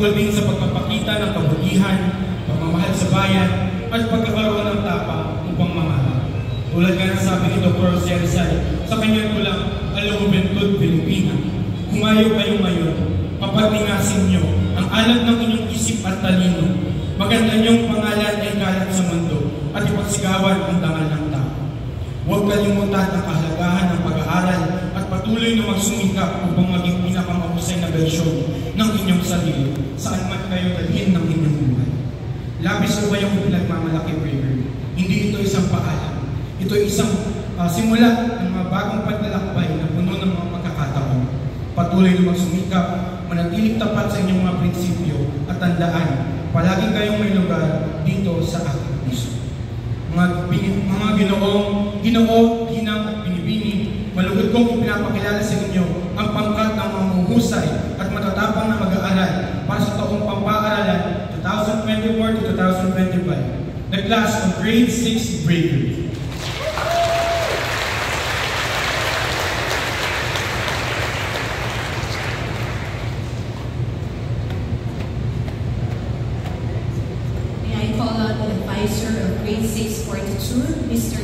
tungkol din sa pagpapakita ng kabutihan, pagmamahal sa bayan, at pagkakaroon ng tapang upang mamahala. Tulad nga ng sabi ni Dr. Jose Rizal sa kanyang tulang Alubentud Pilipina, humayo kayo ngayon, papatingasin niyo ang alam ng inyong isip at talino. Maganda niyong pangalan ay kalat sa mundo at ipagsigawan ang dangal ng tao. Huwag kalimutan ang kahalagahan ng pag-aaral at patuloy na magsumikap upang maging pinakamahusay na bersyon ng inyong sarili saan man kayo dalhin ng inyong buhay. Labis ko kayong pinagmamalaki, Braver. Hindi ito isang paalam. Ito ay isang simula ng mga bagong paglalakbay na puno ng mga pagkakataon. Patuloy na magsumikap, manatiling tapat sa inyong mga prinsipyo at tandaan, palagi kayong may lugar dito sa aking puso. Mga Ginoo, Ginang at Binibini, malugod kong ipinapakilala sa inyo ang pangkat ng mamuhusay at matatapang na mag-aaral para sa taong pampaaralan 2024 to 2025, the class of Grade 6 Bravery. May I call out the advisor of Grade 6 Fortitude, Mr.